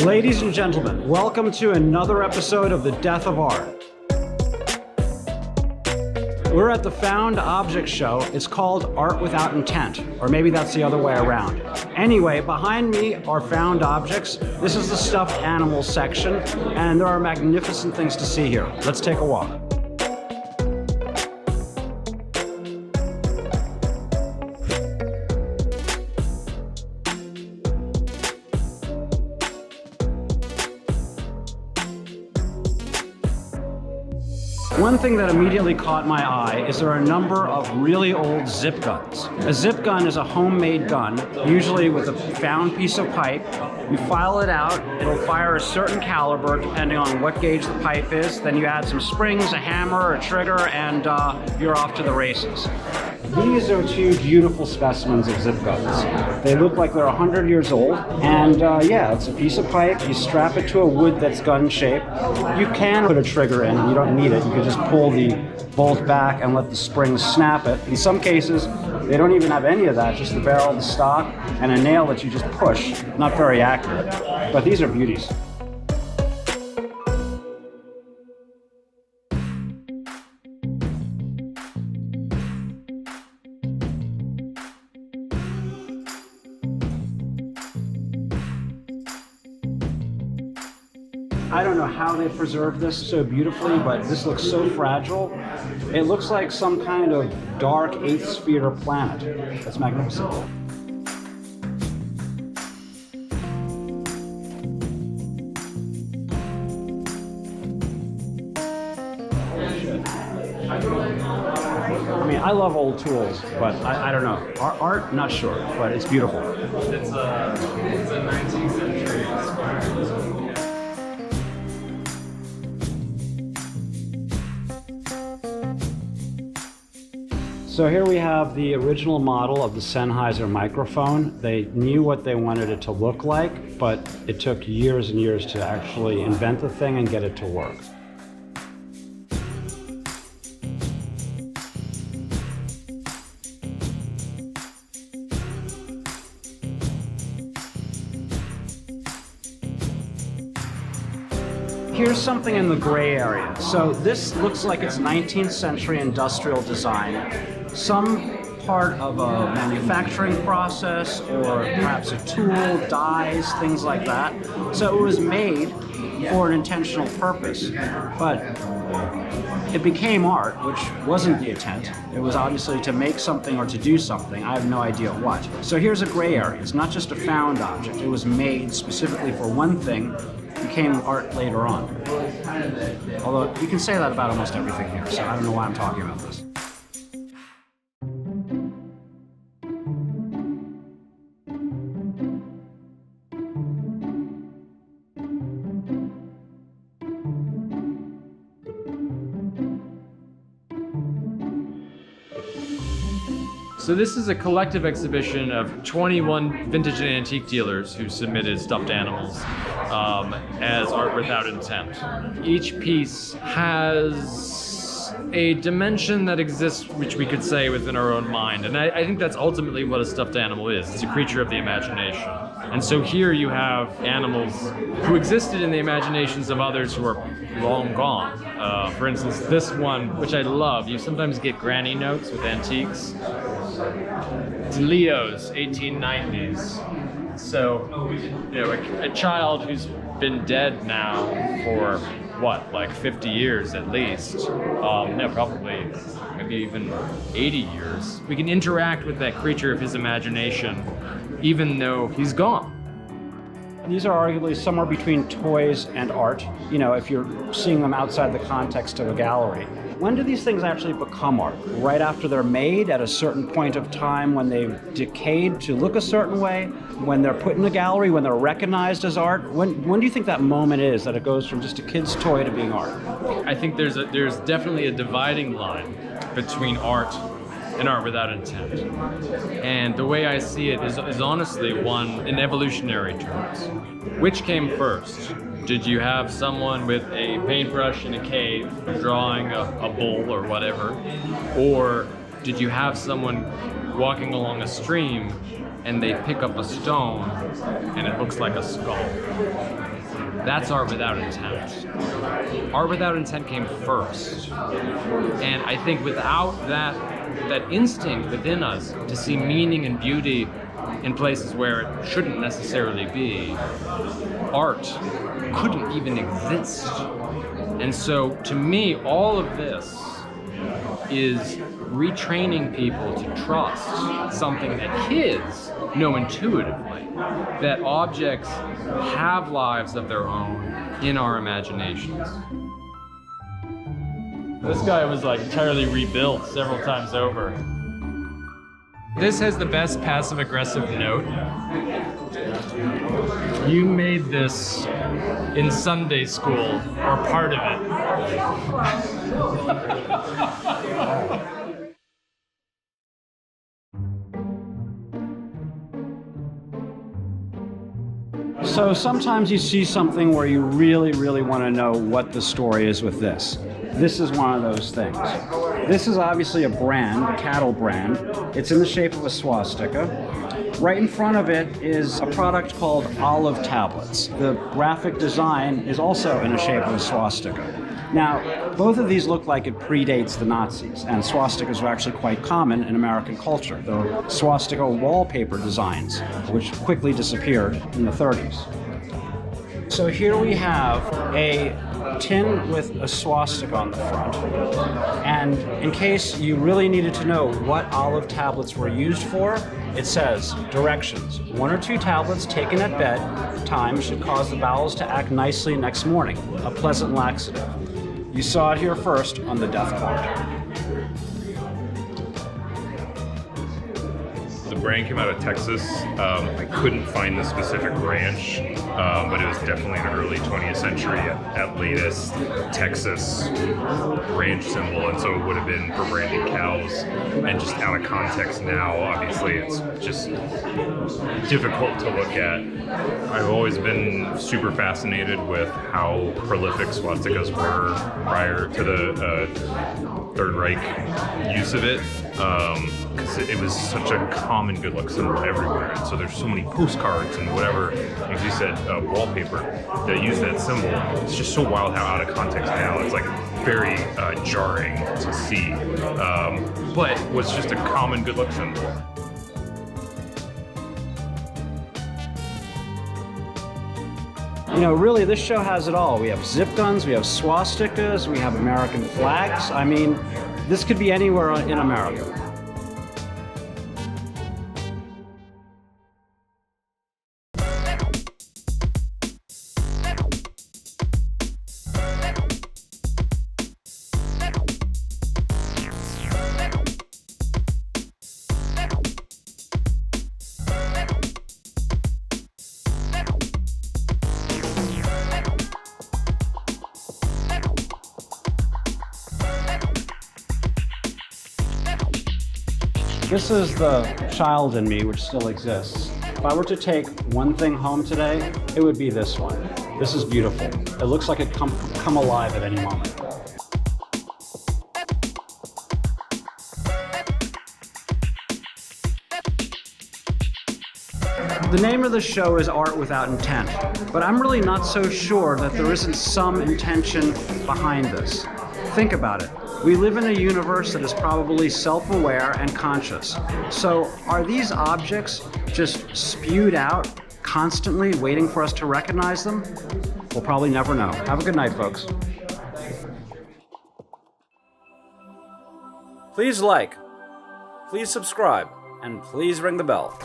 Ladies and gentlemen, welcome to another episode of The Death of Art. We're at the Found Objects Show. It's called Art Without Intent, or maybe that's the other way around. Anyway, behind me are found objects. This is the stuffed animals section, and there are magnificent things to see here. Let's take a walk. One thing that immediately caught my eye is there are a number of really old zip guns. A zip gun is a homemade gun, usually with a found piece of pipe. You file it out, it'll fire a certain caliber depending on what gauge the pipe is. Then you add some springs, a hammer, a trigger, and you're off to the races. These are two beautiful specimens of zip guns. They look like they're 100 years old, and yeah, it's a piece of pipe. You strap it to a wood that's gun shaped. You can put a trigger in, you don't need it. You can just pull the bolt back and let the springs snap it. In some cases, they don't even have any of that, just the barrel, the stock, and a nail that you just push. Not very accurate, but these are beauties. I don't know how they preserved this so beautifully, but this looks so fragile. It looks like some kind of dark 8th sphere planet. That's magnificent. I mean, I love old tools, but I don't know. Art, not sure, but it's beautiful. It's a 19th century inspired. So here we have the original model of the Sennheiser microphone. They knew what they wanted it to look like, but it took years and years to actually invent the thing and get it to work. Here's something in the gray area. So this looks like it's 19th century industrial design. Some part of a manufacturing process, or perhaps a tool, dyes, things like that. So it was made for an intentional purpose, but it became art, which wasn't the intent. It was obviously to make something or to do something. I have no idea what. So here's a gray area. It's not just a found object. It was made specifically for one thing, became art later on. Although you can say that about almost everything here, so I don't know why I'm talking about this. So this is a collective exhibition of 21 vintage and antique dealers who submitted stuffed animals as art without intent. Each piece has a dimension that exists, which we could say within our own mind. And I think that's ultimately what a stuffed animal is. It's a creature of the imagination. And so here you have animals who existed in the imaginations of others who are long gone. For instance, this one, which I love, you sometimes get granny notes with antiques. It's Leo's 1890s. So, you know, a child who's been dead now for what, like 50 years at least? No, probably maybe even 80 years. We can interact with that creature of his imagination, even though he's gone. These are arguably somewhere between toys and art, you know, if you're seeing them outside the context of a gallery. When do these things actually become art? Right after they're made, at a certain point of time when they've decayed to look a certain way, when they're put in a gallery, when they're recognized as art? When do you think that moment is that it goes from just a kid's toy to being art? I think there's definitely a dividing line between art and art without intent. And the way I see it is honestly one in evolutionary terms. Which came first? Did you have someone with a paintbrush in a cave drawing a bull or whatever? Or did you have someone walking along a stream and they pick up a stone and it looks like a skull? That's art without intent. Art without intent came first. And I think without that instinct within us to see meaning and beauty in places where it shouldn't necessarily be, art couldn't even exist. And so to me, all of this is retraining people to trust something that kids know intuitively, that objects have lives of their own in our imaginations. This guy was like entirely rebuilt several times over. This has the best passive-aggressive note. You made this in Sunday school, or part of it. So sometimes you see something where you really, really want to know what the story is with this. This is one of those things. This is obviously a brand, a cattle brand. It's in the shape of a swastika. Right in front of it is a product called olive tablets. The graphic design is also in the shape of a swastika. Now, both of these look like it predates the Nazis, and swastikas are actually quite common in American culture. There were swastika wallpaper designs, which quickly disappeared in the 30s. So here we have a tin with a swastika on the front. And in case you really needed to know what olive tablets were used for, it says, directions. 1 or 2 tablets taken at bedtime should cause the bowels to act nicely next morning. A pleasant laxative. You saw it here first on the death card. The brand came out of Texas. I couldn't find the specific branch, but it was definitely an early 20th century at latest Texas ranch symbol, and so it would have been for branding cows. And just out of context now, obviously it's just difficult to look at. I've always been super fascinated with how prolific swastikas were prior to the Third Reich use of it. Because it was such a common good luck symbol everywhere. And so there's so many postcards and whatever, as you said, wallpaper that use that symbol. It's just so wild how out of context now. It's like very jarring to see. But was just a common good luck symbol. You know, really, this show has it all. We have zip guns, we have swastikas, we have American flags. I mean, this could be anywhere in America. This is the child in me, which still exists. If I were to take one thing home today, it would be this one. This is beautiful. It looks like it come alive at any moment. The name of the show is Art Without Intent, but I'm really not so sure that there isn't some intention behind this. Think about it. We live in a universe that is probably self-aware and conscious. So are these objects just spewed out constantly, waiting for us to recognize them? We'll probably never know. Have a good night, folks. Please like, please subscribe, and please ring the bell.